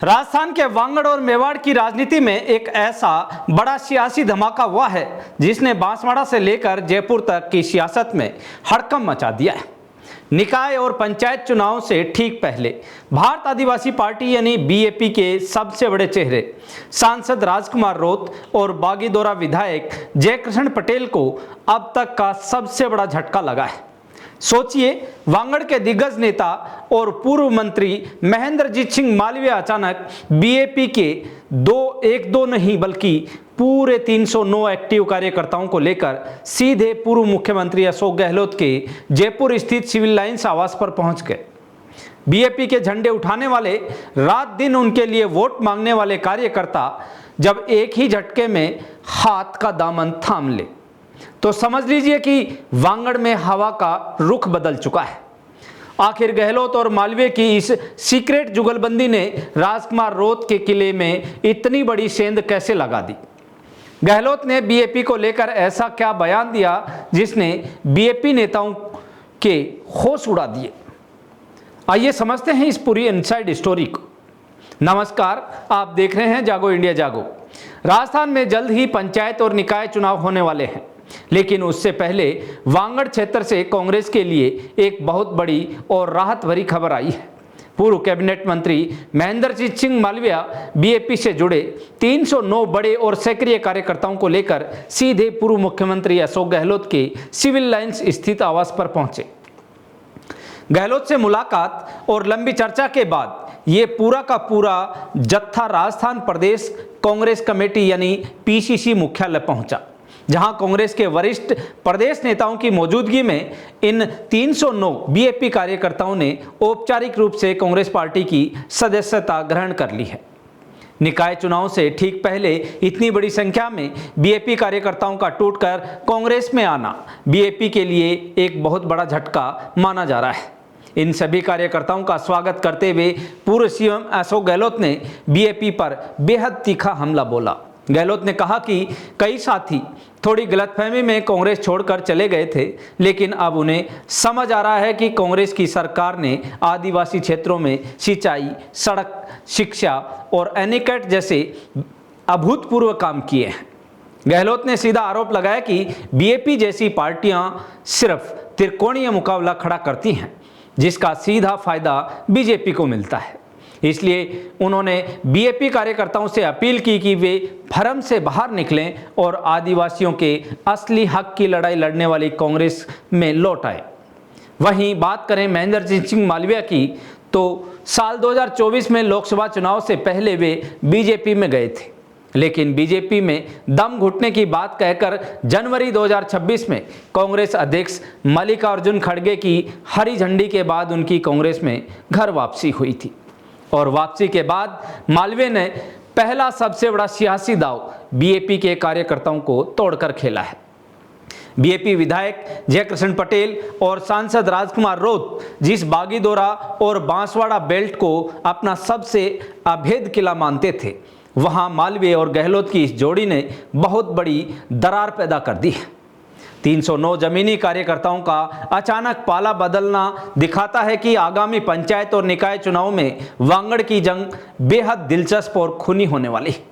राजस्थान के वांगड़ और मेवाड़ की राजनीति में एक ऐसा बड़ा सियासी धमाका हुआ है जिसने बांसवाड़ा से लेकर जयपुर तक की सियासत में हड़कंप मचा दिया है। निकाय और पंचायत चुनाव से ठीक पहले भारत आदिवासी पार्टी यानी बीएपी के सबसे बड़े चेहरे सांसद राजकुमार रोत और बागीदोरा विधायक जयकृष्ण पटेल को अब तक का सबसे बड़ा झटका लगा है। सोचिए, वांगड़ के दिग्गज नेता और पूर्व मंत्री महेंद्रजीत सिंह मालवीय अचानक बीएपी के एक दो नहीं बल्कि पूरे 309 एक्टिव कार्यकर्ताओं को लेकर सीधे पूर्व मुख्यमंत्री अशोक गहलोत के जयपुर स्थित सिविल लाइंस आवास पर पहुंच गए। बीएपी के झंडे उठाने वाले, रात दिन उनके लिए वोट मांगने वाले कार्यकर्ता जब एक ही झटके में हाथ का दामन थाम ले तो समझ लीजिए कि वांगड़ में हवा का रुख बदल चुका है। आखिर गहलोत और मालवीय की इस सीक्रेट जुगलबंदी ने राजकुमार रोत के किले में इतनी बड़ी सेंध कैसे लगा दी? गहलोत ने बीएपी को लेकर ऐसा क्या बयान दिया जिसने बीएपी नेताओं के होश उड़ा दिए? आइए समझते हैं इस पूरी इनसाइड स्टोरी को। नमस्कार, आप देख रहे हैं जागो इंडिया जागो। राजस्थान में जल्द ही पंचायत और निकाय चुनाव होने वाले हैं, लेकिन उससे पहले वांगड़ क्षेत्र से कांग्रेस के लिए एक बहुत बड़ी और राहत भरी खबर आई है। पूर्व कैबिनेट मंत्री महेंद्रजीत सिंह मालवीय बीएपी से जुड़े 309 बड़े और सक्रिय कार्यकर्ताओं को लेकर सीधे पूर्व मुख्यमंत्री अशोक गहलोत के सिविल लाइंस स्थित आवास पर पहुंचे। गहलोत से मुलाकात और लंबी चर्चा के बाद ये पूरा का पूरा जत्था राजस्थान प्रदेश कांग्रेस कमेटी यानी पीसीसी मुख्यालय पहुंचा, जहां कांग्रेस के वरिष्ठ प्रदेश नेताओं की मौजूदगी में इन 309 बीएपी कार्यकर्ताओं ने औपचारिक रूप से कांग्रेस पार्टी की सदस्यता ग्रहण कर ली है। निकाय चुनाव से ठीक पहले इतनी बड़ी संख्या में बीएपी कार्यकर्ताओं का टूटकर कांग्रेस में आना बीएपी के लिए एक बहुत बड़ा झटका माना जा रहा है। इन सभी कार्यकर्ताओं का स्वागत करते हुए पूर्व सीएम अशोक गहलोत ने बीएपी पर बेहद तीखा हमला बोला। गहलोत ने कहा कि कई साथी थोड़ी गलतफहमी में कांग्रेस छोड़कर चले गए थे, लेकिन अब उन्हें समझ आ रहा है कि कांग्रेस की सरकार ने आदिवासी क्षेत्रों में सिंचाई, सड़क, शिक्षा और एनीकट जैसे अभूतपूर्व काम किए हैं। गहलोत ने सीधा आरोप लगाया कि बीएपी जैसी पार्टियां सिर्फ त्रिकोणीय मुकाबला खड़ा करती हैं, जिसका सीधा फायदा बीजेपी को मिलता है। इसलिए उन्होंने बीएपी कार्यकर्ताओं से अपील की कि वे भ्रम से बाहर निकलें और आदिवासियों के असली हक की लड़ाई लड़ने वाली कांग्रेस में लौट आए। वहीं बात करें महेंद्रजीत सिंह मालवीय की, तो साल 2024 में लोकसभा चुनाव से पहले वे बीजेपी में गए थे, लेकिन बीजेपी में दम घुटने की बात कहकर जनवरी 2026 में कांग्रेस अध्यक्ष मल्लिकार्जुन खड़गे की हरी झंडी के बाद उनकी कांग्रेस में घर वापसी हुई थी। और वापसी के बाद मालवीय ने पहला सबसे बड़ा सियासी दांव बीएपी के कार्यकर्ताओं को तोड़कर खेला है। बीएपी विधायक जयकृष्ण पटेल और सांसद राजकुमार रोत जिस बागीदोरा और बांसवाड़ा बेल्ट को अपना सबसे अभेद किला मानते थे, वहां मालवीय और गहलोत की इस जोड़ी ने बहुत बड़ी दरार पैदा कर दी है। 309 जमीनी कार्यकर्ताओं का अचानक पाला बदलना दिखाता है कि आगामी पंचायत और निकाय चुनाव में वांगड़ की जंग बेहद दिलचस्प और खूनी होने वाली है।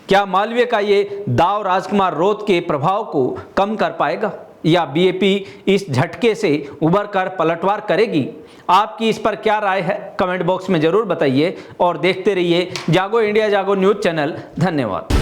क्या मालवीय का ये दाव राजकुमार रोत के प्रभाव को कम कर पाएगा या बीएपी इस झटके से उभर कर पलटवार करेगी? आपकी इस पर क्या राय है? कमेंट बॉक्स में जरूर बताइए और देखते रहिए जागो इंडिया जागो न्यूज चैनल। धन्यवाद।